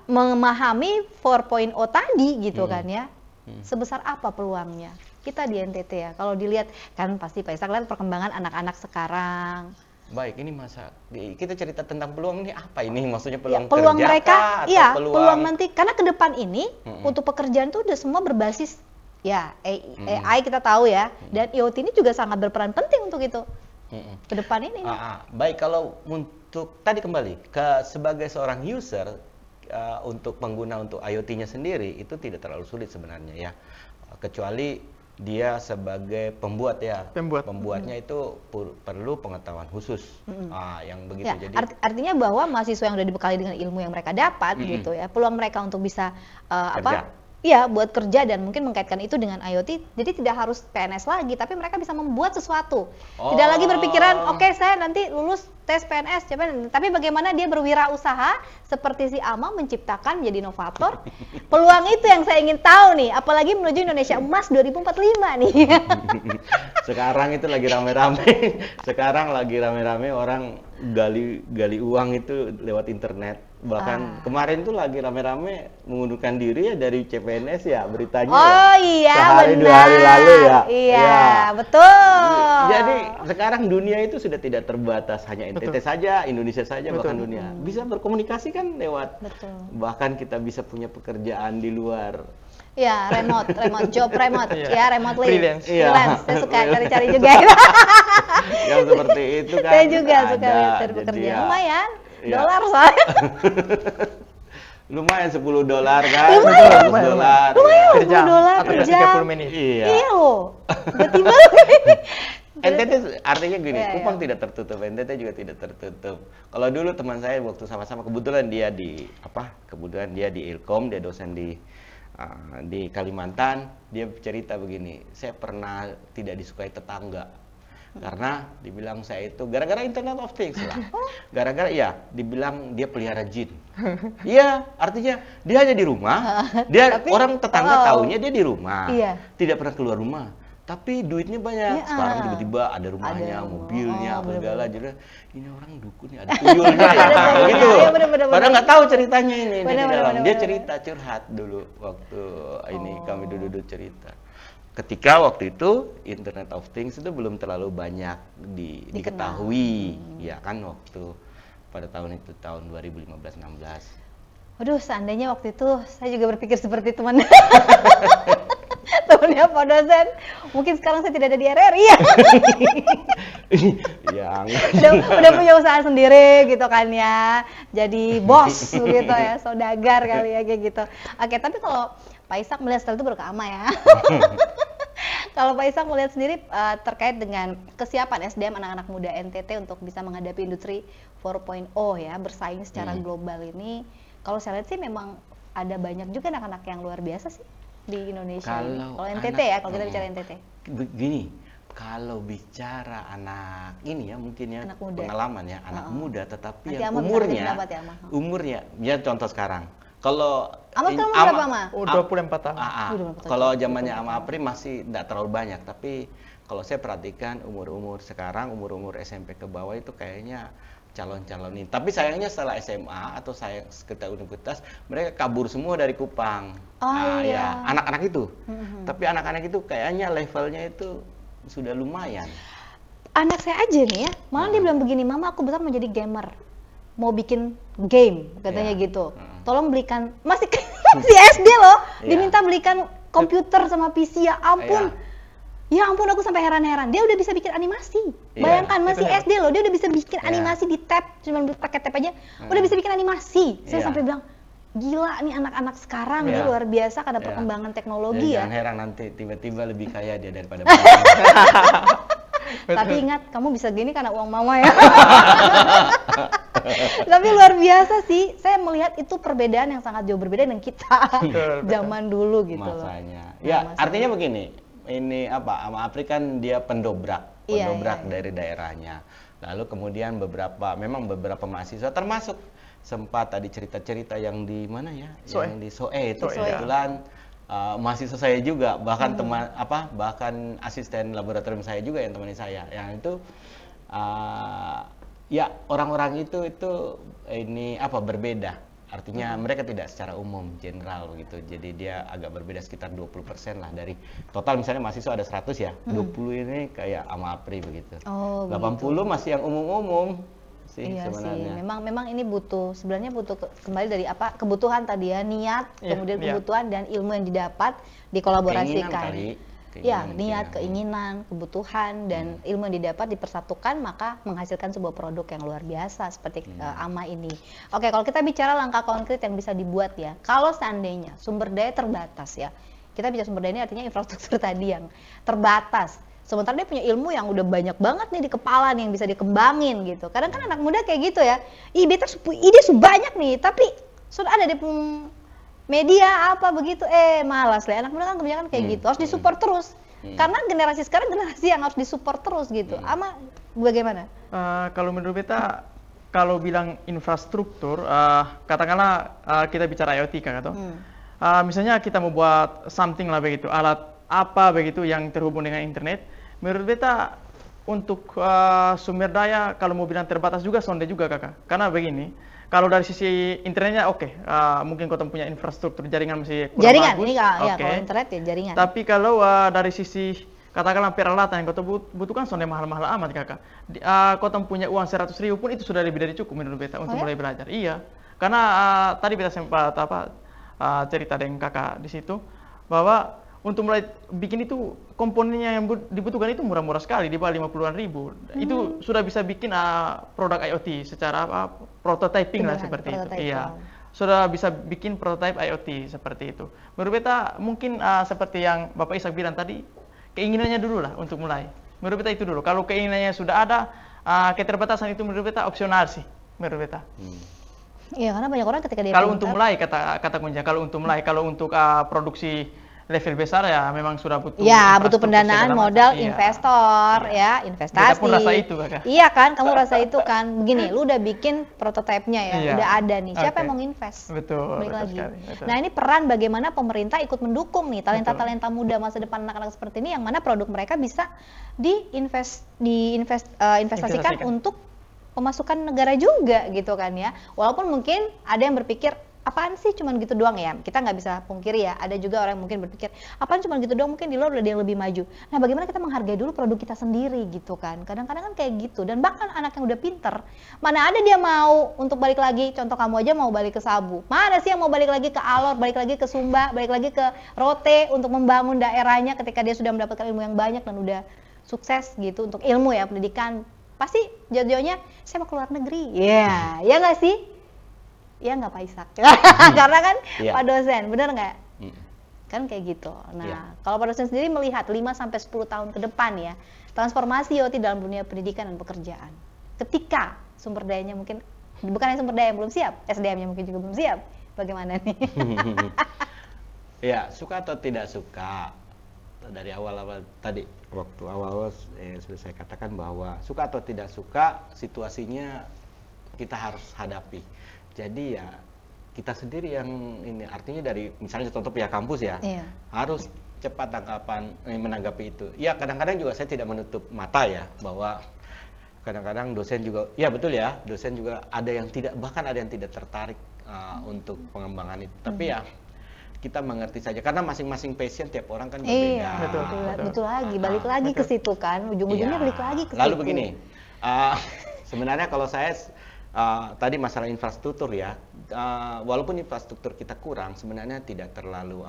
memahami 4.0 tadi gitu kan ya. Sebesar apa peluangnya? Kita di NTT ya. Kalau dilihat kan pasti Pak Ishak lihat perkembangan anak-anak sekarang. Baik, ini kita cerita tentang peluang ini apa ini? Maksudnya peluang peluang kerja mereka, atau peluang nanti karena ke depan ini untuk pekerjaan tuh udah semua berbasis ya AI kita tahu ya, dan IoT ini juga sangat berperan penting untuk itu ke depan ini. Baik, kalau untuk tadi kembali sebagai seorang user untuk pengguna untuk IoT-nya sendiri itu tidak terlalu sulit sebenarnya ya, kecuali dia sebagai pembuatnya itu perlu pengetahuan khusus yang begitu. Ya, jadi artinya bahwa mahasiswa yang sudah dibekali dengan ilmu yang mereka dapat gitu ya, peluang mereka untuk bisa Iya, buat kerja dan mungkin mengkaitkan itu dengan IoT, jadi tidak harus PNS lagi, tapi mereka bisa membuat sesuatu. Tidak lagi berpikiran, oke, saya nanti lulus tes PNS, tapi bagaimana dia berwirausaha seperti si Ama menciptakan menjadi inovator. Peluang itu yang saya ingin tahu nih, apalagi menuju Indonesia Emas 2045 nih. Sekarang itu lagi rame-rame. Sekarang lagi rame-rame orang gali uang itu lewat internet. Bahkan kemarin tuh lagi rame-rame mengundurkan diri ya dari CPNS ya beritanya. Oh iya, sehari benar. 2 hari lalu ya. Iya, betul. Jadi sekarang dunia itu sudah tidak terbatas hanya NTT saja, Indonesia saja, bahkan dunia. Bisa berkomunikasi kan lewat. Betul. Bahkan kita bisa punya pekerjaan di luar. Ya, remote job remote, ya remotely. Freelance. Freelance. Saya suka cari-cari juga. Yang seperti itu kan. Saya juga ada. suka cari Jadi pekerjaan. ya, Lumayan, ya. dolar soalnya. Lumayan $10 kan? Lumayan. $100. Lumayan Per jam, $10 atau per per jam. 30 menit. Iya. Iya loh. Tiba-tiba. NTT artinya gini, Iya, Kupang iya. tidak tertutup, NTT juga tidak tertutup. Kalau dulu teman saya waktu sama-sama kebetulan dia di kebetulan dia di Ilkom, dia dosen di Kalimantan, dia cerita begini, saya pernah tidak disukai tetangga. Karena dibilang saya itu gara-gara Internet of Things lah. Gara-gara ya dibilang dia pelihara jin. Iya, artinya dia hanya di rumah. Dia Tapi, orang tetangga taunya dia di rumah. Iya. Tidak pernah keluar rumah. Tapi duitnya banyak. Iya. Sekarang tiba-tiba ada rumahnya, Ada. mobilnya, Oh, apa bener-bener. segala. Jadi ini orang dukun ya, ada tuyulnya ya. Bener-bener. Gitu. Iya, bener-bener. Padahal nggak tahu ceritanya ini di Bener-bener, dalam. Dia bener-bener. cerita curhat dulu waktu ini kami duduk cerita. Ketika waktu itu Internet of Things itu belum terlalu banyak diketahui, ya kan waktu pada tahun itu tahun 2015-16. Waduh, seandainya waktu itu saya juga berpikir seperti teman. Temannya Pak dosen. Mungkin sekarang saya tidak ada di RRI ya. udah punya usaha sendiri gitu kan ya. Jadi bos gitu ya, saudagar kali ya kayak gitu. Oke, tapi kalau Pak Ishak melihat setelah itu baru ke Ama ya. Kalau Pak Ishak melihat sendiri terkait dengan kesiapan SDM anak-anak muda NTT untuk bisa menghadapi industri 4.0 ya, bersaing secara global ini, kalau saya lihat sih memang ada banyak juga anak-anak yang luar biasa sih di Indonesia. Kalau NTT ya, kalau kita bicara NTT. Begini, kalau bicara anak ini ya mungkin ya Anak muda. pengalaman ya, anak muda tetapi Nanti yang Ama bisa umurnya, kasih pendapat ya, Ama. umurnya, ya contoh sekarang. Kalau Ama sekarang umur berapa, Ama? 24 tahun. Kalau zamannya Ama Apri masih tidak terlalu banyak, tapi kalau saya perhatikan umur-umur sekarang, umur-umur SMP ke bawah itu kayaknya calon-calonin. Tapi sayangnya setelah SMA atau saya sekitar universitas, mereka kabur semua dari Kupang. Iya. Ya, anak-anak itu. Tapi anak-anak itu kayaknya levelnya itu sudah lumayan. Anak saya aja nih ya, malah dia bilang begini, Mama aku besar mau jadi gamer, mau bikin game katanya gitu. Tolong belikan, masih SD loh, diminta belikan komputer sama PC, ya ampun. Ya ampun, aku sampai heran-heran. Dia udah bisa bikin animasi. Bayangkan masih SD loh, dia udah bisa bikin animasi di tab, cuma pakai tab aja, udah bisa bikin animasi. Saya sampai bilang, gila nih anak-anak sekarang nih luar biasa karena perkembangan teknologi ya. Jangan heran nanti tiba-tiba lebih kaya dia daripada Tapi ingat, kamu bisa gini karena uang mama ya. Tapi luar biasa sih, saya melihat itu perbedaan yang sangat jauh berbeda dengan kita zaman dulu gitu masanya. loh. Ya, artinya begini, ini Ama Apri kan dia pendobrak dari daerahnya. Lalu kemudian memang beberapa mahasiswa termasuk sempat tadi cerita-cerita yang di mana ya? Yang di Soe itu kebetulan mahasiswa saya juga, bahkan bahkan asisten laboratorium saya juga yang temani saya. Yang itu ya orang-orang itu ini berbeda. Artinya mereka tidak secara umum general begitu. Jadi dia agak berbeda sekitar 20% lah dari total, misalnya mahasiswa ada 100 ya. 20 ini kayak Ama Apri begitu. 80 masih yang umum-umum sih sebenarnya. Sih. Memang ini sebenarnya butuh kembali dari kebutuhan tadi ya, niat, kemudian kebutuhan dan ilmu yang didapat dikolaborasikan. Niat, keinginan, kebutuhan dan ilmu yang didapat dipersatukan maka menghasilkan sebuah produk yang luar biasa seperti Ama ini. Oke, kalau kita bicara langkah konkret yang bisa dibuat ya, kalau seandainya sumber daya terbatas ya, kita bicara sumber daya ini artinya infrastruktur tadi yang terbatas. Sementara dia punya ilmu yang udah banyak banget nih di kepala nih yang bisa dikembangin gitu. Kadang kan anak muda kayak gitu ya, ide sebanyak nih, tapi sudah ada di media apa begitu, malas lah. Anak muda kan kebanyakan kayak gitu, harus disupport terus. Karena generasi sekarang generasi yang harus disupport terus gitu. Ama bagaimana? Kalau menurut beta, kalau bilang infrastruktur, katakanlah kita bicara IoT kan, atau misalnya kita mau buat something lah begitu, alat apa begitu yang terhubung dengan internet. Menurut beta untuk sumber daya kalau mau bilang terbatas juga sonde juga kakak. Karena begini, kalau dari sisi internetnya oke, mungkin kota punya infrastruktur jaringan masih kurang Jaringan, bagus. ini ya Oke. kalau internet ya jaringan. Tapi kalau dari sisi katakanlah peralatan yang kota butuhkan sonde mahal-mahal amat kakak. Kota punya uang 100.000 pun itu sudah lebih dari cukup menurut beta untuk mulai belajar. Iya, karena tadi beta sempat cerita dengan kakak di situ bahwa untuk mulai bikin itu komponennya yang dibutuhkan itu murah-murah sekali, di bawah 50-an ribu. Itu sudah bisa bikin produk IoT secara prototyping lah seperti itu. Iya. Sudah bisa bikin prototype IoT seperti itu. Menurut beta mungkin seperti yang Bapak Ishak bilang tadi, keinginannya dulu lah untuk mulai. Menurut beta itu dulu. Kalau keinginannya sudah ada, keterbatasan itu menurut beta opsional sih, menurut beta. Iya, karena banyak orang ketika dia Kalau untuk mulai kata kuncinya, kalau untuk mulai, kalau untuk produksi level besar ya memang sudah butuh. Ya, butuh pendanaan, segala modal, macam. Iya. investor, ya, investasi. Kita pun rasa itu, Kakak. Iya kan, kamu rasa itu kan. Begini, lu udah bikin prototipenya ya, Iya. udah ada nih. Siapa Oke. yang mau invest? Betul, Balik betul lagi. sekali, betul. Nah, ini peran bagaimana pemerintah ikut mendukung nih talenta-talenta muda masa depan anak-anak seperti ini, yang mana produk mereka bisa investasikan Investasikan. untuk pemasukan negara juga gitu kan ya. Walaupun mungkin ada yang berpikir apaan sih cuman gitu doang ya, kita nggak bisa pungkiri ya, ada juga orang yang mungkin berpikir apaan cuman gitu doang, mungkin di luar udah ada yang lebih maju. Nah, bagaimana kita menghargai dulu produk kita sendiri gitu kan, kadang-kadang kan kayak gitu. Dan bahkan anak yang udah pinter, mana ada dia mau untuk balik lagi, contoh kamu aja mau balik ke Sabu, mana sih yang mau balik lagi ke Alor, balik lagi ke Sumba, balik lagi ke Rote untuk membangun daerahnya ketika dia sudah mendapatkan ilmu yang banyak dan udah sukses gitu untuk ilmu ya, pendidikan. Pasti jauh-jauhnya saya mau ke luar negeri, ya nggak sih? Ya nggak Pak Ishak, karena kan Pak dosen, bener nggak? Kan kayak gitu. Nah, kalau Pak dosen sendiri melihat 5-10 tahun ke depan ya, transformasi IoT dalam dunia pendidikan dan pekerjaan. Ketika sumber dayanya mungkin, bukan hanya sumber daya yang belum siap, SDM-nya mungkin juga belum siap, bagaimana nih? Ya, suka atau tidak suka, dari awal-awal tadi, waktu awal-awal sudah saya katakan bahwa suka atau tidak suka, situasinya kita harus hadapi. Jadi ya kita sendiri yang ini, artinya dari misalnya contoh pihak kampus ya, harus cepat menanggapi itu. Ya kadang-kadang juga saya tidak menutup mata ya, bahwa kadang-kadang dosen juga, ya betul ya, dosen juga ada yang tidak, bahkan ada yang tidak tertarik untuk pengembangan itu. Tapi ya kita mengerti saja, karena masing-masing passion tiap orang kan berbeda. Iya, betul lagi, balik lagi ke situ kan, ujung-ujungnya balik lagi ke situ. Lalu begini, sebenarnya kalau saya tadi masalah infrastruktur ya, walaupun infrastruktur kita kurang, sebenarnya tidak terlalu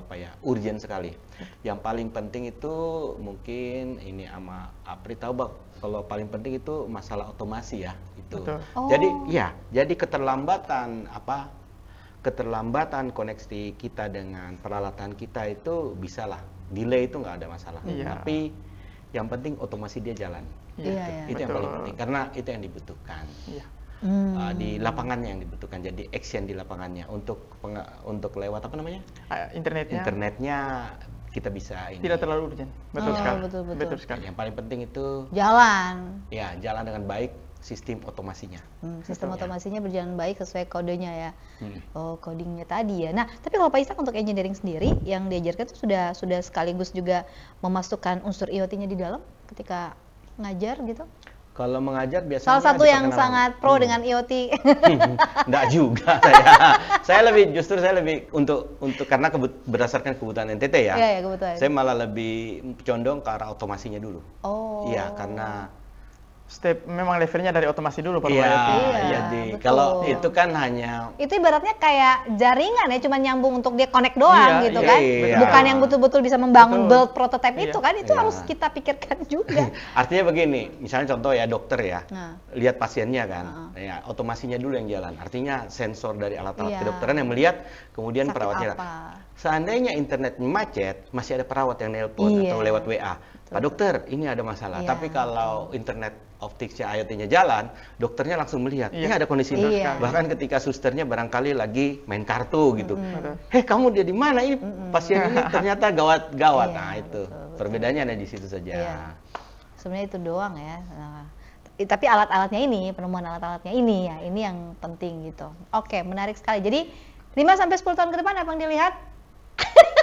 urgent sekali. Yang paling penting itu mungkin ini sama Apri tahu bang, kalau paling penting itu masalah otomasi ya itu. Jadi keterlambatan koneksi kita dengan peralatan kita itu bisalah, delay itu nggak ada masalah. Tapi yang penting otomasi dia jalan. Itu yang paling penting, karena itu yang dibutuhkan. Di lapangannya yang dibutuhkan, jadi action di lapangannya untuk lewat apa namanya, internetnya kita bisa ini. Tidak terlalu urgent, betul sekali. Betul sekali. Yang paling penting itu jalan dengan baik sistem otomasinya. Sistem otomasinya berjalan baik sesuai kodenya ya. Codingnya tadi ya. Nah, tapi kalau Pak Ishak untuk engineering sendiri yang diajarkan itu sudah sekaligus juga memasukkan unsur IoT-nya di dalam ketika ngajar gitu. Kalau mengajar biasanya salah satu yang sangat pro dengan IoT. Enggak juga saya lebih untuk karena berdasarkan kebutuhan NTT ya. Iya, kebutuhan. Saya malah lebih condong ke arah otomasinya dulu. Iya, karena memang levelnya dari otomasi dulu Iya, kalau itu kan hanya itu ibaratnya kayak jaringan ya, cuma nyambung untuk dia connect doang gitu kan. Bukan yang betul-betul bisa membangun build prototype itu kan, itu harus kita pikirkan juga. Artinya begini, misalnya contoh ya dokter ya, lihat pasiennya kan, ya otomasinya dulu yang jalan. Artinya sensor dari alat-alat kedokteran yang melihat, kemudian perawatnya. Seandainya internetnya macet, masih ada perawat yang nelpon Iya. atau lewat WA. Pak dokter, ini ada masalah. Iya, Tapi kalau internet optiknya IoT-nya jalan, dokternya langsung melihat, ini Iya. ada kondisi ini. Iya. Bahkan ketika susternya barangkali lagi main kartu gitu. Betul. Kamu dia di mana? Ini pasien ini ternyata gawat-gawat. Iya, Nah, itu. betul. Perbedaannya ada di situ saja. Iya. Sebenarnya itu doang ya. Nah, tapi alat-alatnya ini, penemuan alat-alatnya ini ya, ini yang penting gitu. Oke, menarik sekali. Jadi 5 sampai 10 tahun ke depan apa yang dilihat?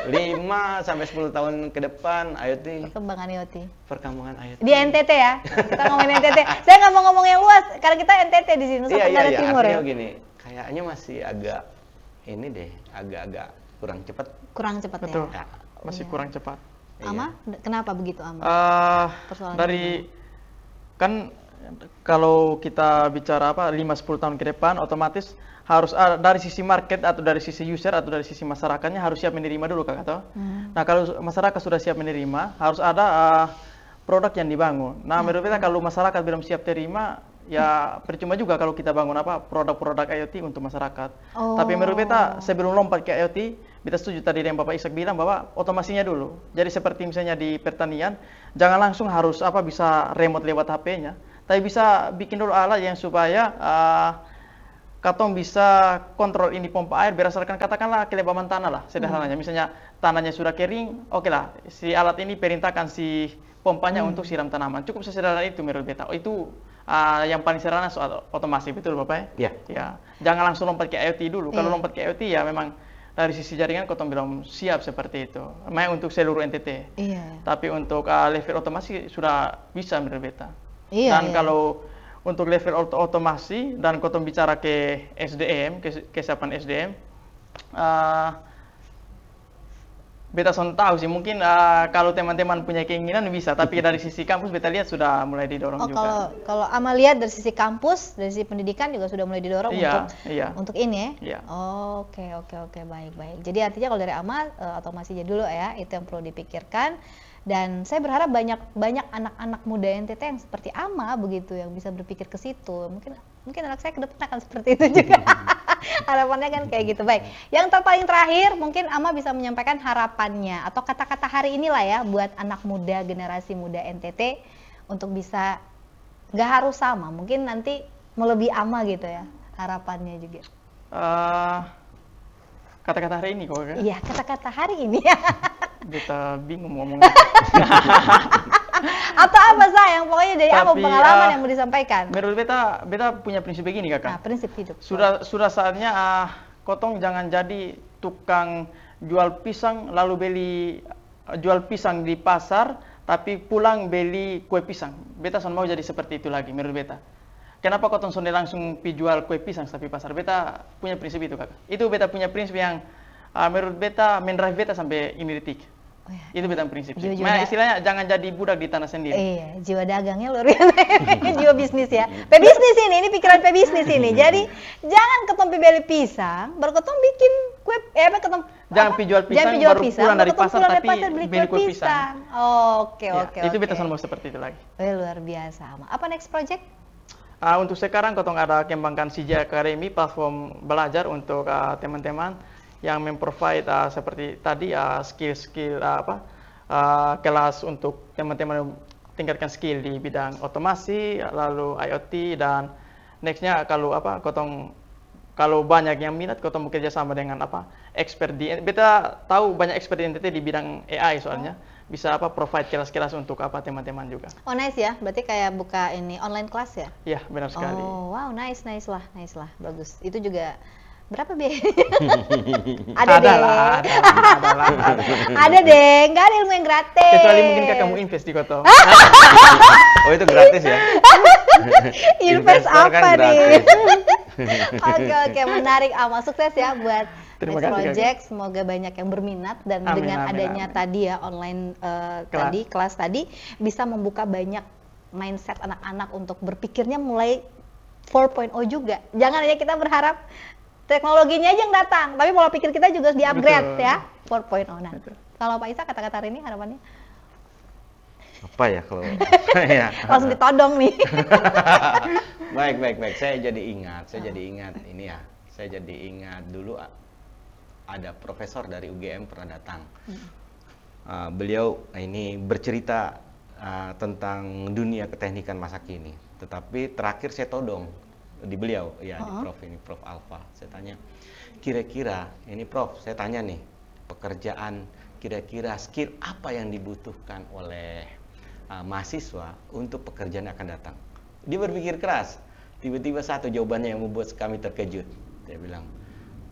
5 sampai 10 tahun ke depan IoT, Perkembangan IoT. perkembangan IoT. Di NTT ya. Kita ngomongin NTT. Saya nggak mau ngomong yang luas karena kita NTT di sini Nusa Tenggara Timur ya. Artinya gini, kayaknya masih agak ini deh, agak-agak kurang cepat. Kurang cepat Betul. ya. Ya. Masih Iya. kurang cepat. Ama, kenapa begitu Ama? Persoalannya Dari kan kalau kita bicara 5-10 tahun ke depan, otomatis harus dari sisi market atau dari sisi user atau dari sisi masyarakatnya harus siap menerima dulu Kak atau. Nah, kalau masyarakat sudah siap menerima, harus ada produk yang dibangun. Nah, menurut kita kalau masyarakat belum siap terima, ya percuma juga kalau kita bangun produk-produk IoT untuk masyarakat. Oh. Tapi menurut kita sebelum lompat ke IoT, kita setuju tadi yang Bapak Ishak bilang bahwa otomasinya dulu. Jadi seperti misalnya di pertanian, jangan langsung harus bisa remote lewat HP-nya, tapi bisa bikin dulu alat yang supaya katong bisa kontrol ini pompa air berdasarkan katakanlah kelembaban tanah lah sederhananya. Misalnya tanahnya sudah kering, oke lah si alat ini perintahkan si pompanya untuk siram tanaman. Cukup sesederhana itu menurut beta. Itu yang paling sederhana soal otomasi, betul Bapak ya? Iya. Ya. Jangan langsung lompat ke IoT dulu. Kalau Iya. lompat ke IoT ya memang dari sisi jaringan katong belum siap seperti itu. Memang untuk seluruh NTT. Iya. Tapi untuk level otomasi sudah bisa menurut beta. Iya. Dan iya. kalau untuk level otomasi dan kalau bicara ke SDM, kesiapan SDM, beta son tahu sih mungkin kalau teman-teman punya keinginan bisa, tapi dari sisi kampus beta lihat sudah mulai didorong Oh, juga. kalau Ama lihat dari sisi kampus, dari sisi pendidikan juga sudah mulai didorong Iya, iya. untuk ini ya. Iya. Oke, baik. Jadi artinya kalau dari Ama otomasinya dulu ya, itu yang perlu dipikirkan. Dan saya berharap banyak anak-anak muda NTT yang seperti Ama begitu, yang bisa berpikir ke situ. Mungkin anak saya ke depan akan seperti itu juga. Harapannya kan kayak gitu. Baik. Yang paling terakhir, mungkin Ama bisa menyampaikan harapannya atau kata-kata hari inilah ya buat anak muda, generasi muda NTT untuk bisa nggak harus sama, mungkin nanti melebihi Ama gitu ya. Harapannya juga. Kata-kata hari ini kok kan? Iya, kata-kata hari ini. Beta bingung ngomongnya. Atau apa sayang, pokoknya dari apa Tapi, pengalaman yang mau disampaikan. Menurut beta punya prinsip begini Nah, kakak. prinsip hidup. Sudah saatnya kotong jangan jadi tukang jual pisang lalu jual pisang di pasar tapi pulang beli kue pisang. Beta son mau jadi seperti itu lagi menurut beta. Kenapa kotong son langsung jual kue pisang tapi pasar? Beta punya prinsip itu kakak. Itu beta punya prinsip yang menurut beta mendrive beta sampai ini detik. Oh ya. Itu beta prinsip. Jiwa-jiwa Nah, istilahnya jangan jadi budak di tanah sendiri. Iya, jiwa dagangnya luar biasa. Jiwa bisnis ya. Pebisnis ini pikiran pebisnis ini. Jadi jangan ketemu beli pisang, baru ketemu bikin kue ketemu Jangan jual pisang, baru pulang dari pasar tapi beli beli kue kue pisang. Oke. Itu beta son mau seperti itu lagi. Luar biasa. Apa next project? Untuk sekarang kotong ada kembangkan CJ Academy, platform belajar untuk teman-teman yang memprovide seperti tadi skill-skill kelas untuk teman-teman tingkatkan skill di bidang otomasi, lalu IoT, dan nextnya kalau banyak yang minat kotong bekerja sama dengan expert di beta tahu banyak expert di NTT di bidang AI soalnya bisa provide kelas-kelas untuk teman-teman juga. Oh nice ya, berarti kayak buka ini online class ya? Iya benar sekali. Oh wow, nice lah, bagus. Itu juga berapa biayanya? Ada deh, nggak ada ilmu yang gratis. Kecuali mungkin kamu invest di kotong. Oh itu gratis ya? Invest Investor kan apa nih? gratis. Oke, menarik. Ama sukses ya buat Terima next kasih, project. Semoga banyak yang berminat dan Amin, dengan amin, adanya amin. tadi ya online kelas tadi bisa membuka banyak mindset anak-anak untuk berpikirnya mulai 4.0 juga. Jangan hanya kita berharap teknologinya aja yang datang, tapi pola pikir kita juga harus di-upgrade Betul. ya, 4.0. Nah, Betul. kalau Pak Isa kata-kata hari ini harapannya Apa ya kalau ya. langsung ditodong nih. Baik. Saya jadi ingat ini ya. Saya jadi ingat dulu ada profesor dari UGM pernah datang. Beliau ini bercerita tentang dunia keteknikan masa kini. Tetapi terakhir saya todong di beliau, ya di Prof Alfa. Saya tanya, kira-kira ini Prof, saya tanya nih, pekerjaan kira-kira skill apa yang dibutuhkan oleh mahasiswa untuk pekerjaan yang akan datang? Dia berpikir keras. Tiba-tiba satu jawabannya yang membuat kami terkejut. Dia bilang,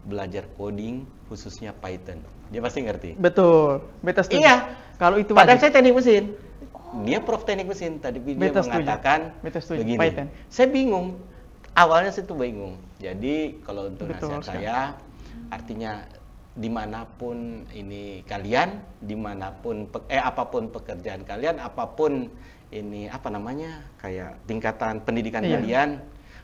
belajar coding khususnya Python. Dia pasti ngerti. Betul, beta setuju. Iya. Kalau itu Padahal wajib. saya teknik mesin. Dia prof teknik mesin. Tadi dia Beta setuju. mengatakan Beta setuju, begini. Python. Saya bingung. Awalnya saya tuh bingung. Jadi kalau untuk Betul nasihat sekali. saya, artinya dimanapun ini kalian, dimanapun apapun pekerjaan kalian, apapun ini apa namanya kayak tingkatan pendidikan Iya. kalian,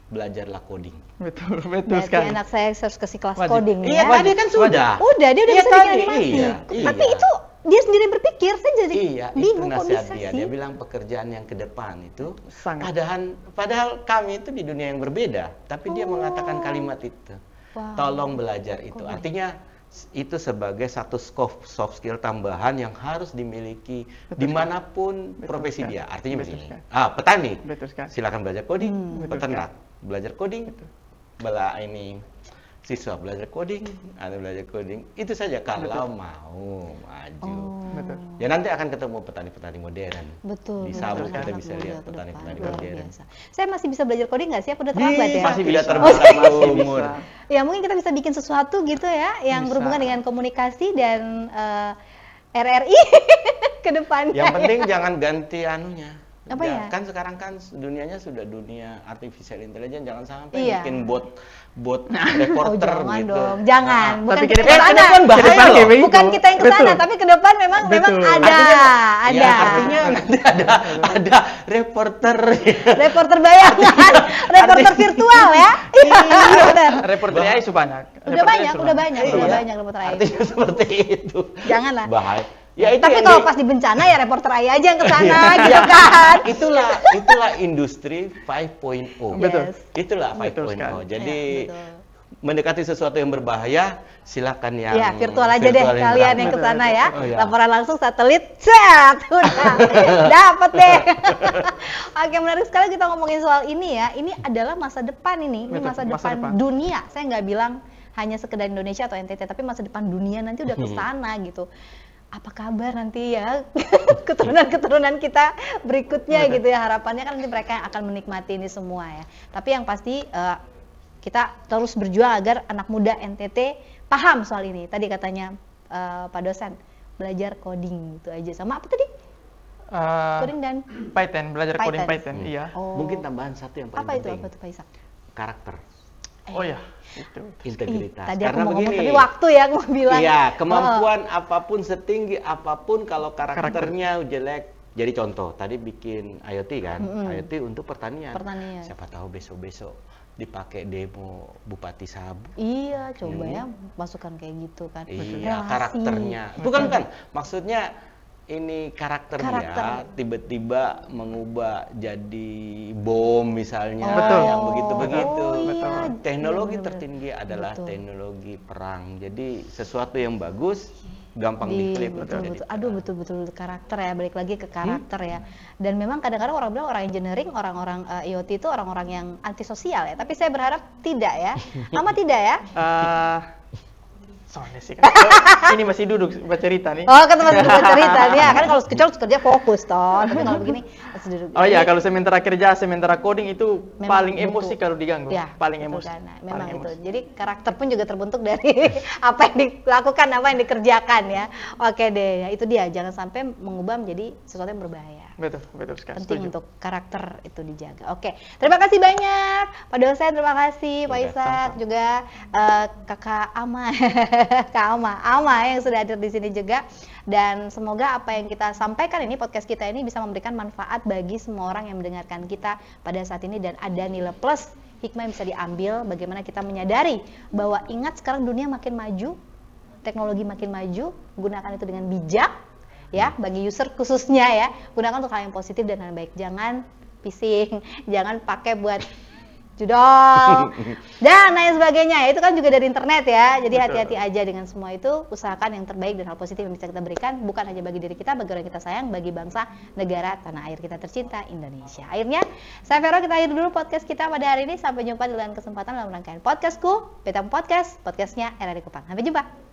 belajarlah coding. Betul Berarti sekali. anak saya harus kasih kelas Wajib. coding Iya, ya. tadi kan sudah. Udah, dia udah Iya, bisa bikin tadi, animasi. iya, Tapi iya. itu dia sendiri berpikir, saya jadi Iya, itu bingung kok nasihat bisa dia. sih. Dia bilang pekerjaan yang ke depan itu Sangat. padahal kami itu di dunia yang berbeda, tapi dia mengatakan kalimat itu. Wow. Tolong belajar itu. Artinya itu sebagai satu soft skill tambahan yang harus dimiliki dimanapun profesi sekali. dia. Artinya Betul begini. sekali. Petani, Betul sekali. silakan belajar coding. Betul Peternak, belajar coding. Ini siswa belajar coding, ada belajar coding. Itu saja kalau mau maju. Betul. Ya nanti akan ketemu petani-petani modern. Betul. Di betul. Sabuk kita Anak bisa muda lihat ke petani-petani depan, luar modern. biasa. Saya masih bisa belajar coding nggak sih? Apa udah terlambat ya? Masih bila Bisa. terbatas Masih umur. bisa. Ya mungkin kita bisa bikin sesuatu gitu ya, yang Bisa. berhubungan dengan komunikasi dan RRI ke depannya. Yang penting jangan ganti anunya. Apa ya? Kan sekarang kan dunianya sudah dunia artificial intelligence, jangan sampai Iya. bikin bot Oh reporter jangan gitu. dong, jangan. Nah, Bukan tapi kita ke depan- yang ke kesana. depan bahaya Ke depan loh. kayak begitu. Bukan kita yang kesana, Betul. tapi ke depan memang Betul. ada. Ya, artinya nanti ada reporter. Reporter bayangan, reporter virtual ya. Iya. Reporter AI sudah banyak. Udah banyak, udah banyak Iya. reporter AI. Artinya seperti itu. Janganlah. Bahaya. Ya itu Tapi yang kalau di- pas di bencana ya reporter AI aja yang kesana gitu Iya. kan. Itulah industri 5.0. Betul. Yes. Itulah Betul 5.0. sekali. Jadi Ya, betul. mendekati sesuatu yang berbahaya, silakan yang Ya, virtual aja deh virtual kalian yang betul, kesana betul. ya. Oh, iya. Laporan langsung satelit, cet, udah dapat deh. Oke, menarik sekali kita ngomongin soal ini ya. Ini adalah masa depan ini Betul, masa masa depan depan. dunia. Saya nggak bilang hanya sekedar Indonesia atau NTT, tapi masa depan dunia nanti udah kesana gitu. Apa kabar nanti ya keturunan-keturunan kita berikutnya gitu ya, harapannya kan nanti mereka yang akan menikmati ini semua ya. Tapi yang pasti kita terus berjuang agar anak muda NTT paham soal ini. Tadi katanya Pak dosen belajar coding gitu aja, sama apa tadi? Coding dan Python, belajar coding Python. Python. Iya. oh, Mungkin tambahan satu yang paling apa itu penting. apa tuh Pak Isak? Karakter, Oh ya, itu. integritas. Tadi aku Karena mau ngomong begini. tapi waktu ya aku mau bilang. Iya, kemampuan apapun setinggi apapun kalau karakternya jelek. Jadi contoh, tadi bikin IoT kan, IoT untuk pertanian. Pertanian. Siapa tahu besok-besok dipakai demo Bupati Sabu. Iya, coba ya masukkan kayak gitu kan. Iya, Relasi. karakternya. Bukan, maksudnya ini karakter Karakter. dia tiba-tiba mengubah jadi bom misalnya, Betul. yang begitu-begitu. Oh, iya. Betul. Teknologi Benar-benar. tertinggi adalah Betul. teknologi perang. Jadi sesuatu yang bagus gampang diflip. betul jadi betul. perang. Aduh betul karakter ya, balik lagi ke karakter ya. Dan memang kadang-kadang orang bilang orang engineering, orang-orang IoT itu orang-orang yang antisosial ya. Tapi saya berharap tidak ya. Ama tidak ya? Soalnya sih kan. Ini masih duduk bercerita nih. Oh, kan teman-teman cerita nih ya. Kan kalau kerja fokus toh. Tapi kalau begini harus duduk. Oh iya, kalau sementara kerja, sementara coding itu Memang paling butuh. emosi kalau diganggu. Ya, Paling betul emosi. kan. Nah, memang Paling itu. emosi. Jadi karakter pun juga terbentuk dari apa yang dilakukan, apa yang dikerjakan ya. Oke deh, ya, itu dia. Jangan sampai mengubah menjadi sesuatu yang berbahaya. Betul sekali. Penting Setuju. untuk karakter itu dijaga. Oke, terima kasih banyak Pak dosen, terima kasih Pak Iya, Isak, sama-sama. juga Kakak Ama, Kak Ama yang sudah hadir di sini juga. Dan semoga apa yang kita sampaikan ini, podcast kita ini bisa memberikan manfaat bagi semua orang yang mendengarkan kita pada saat ini, dan ada nilai plus hikmah yang bisa diambil. Bagaimana kita menyadari bahwa ingat sekarang dunia makin maju, teknologi makin maju, gunakan itu dengan bijak. Ya, bagi user khususnya ya, gunakan untuk hal yang positif dan hal yang baik. Jangan pising, jangan pakai buat judol, dan lain sebagainya. Itu kan juga dari internet ya. Jadi hati-hati aja dengan semua itu. Usahakan yang terbaik dan hal positif yang bisa kita berikan, bukan hanya bagi diri kita, bagi orang kita sayang, bagi bangsa, negara, tanah air kita tercinta, Indonesia. Akhirnya, saya Vero, kita akhiri dulu podcast kita pada hari ini. Sampai jumpa di lain kesempatan dalam rangkaian podcastku, Beta Podcast, podcastnya RRI Kupang. Sampai jumpa.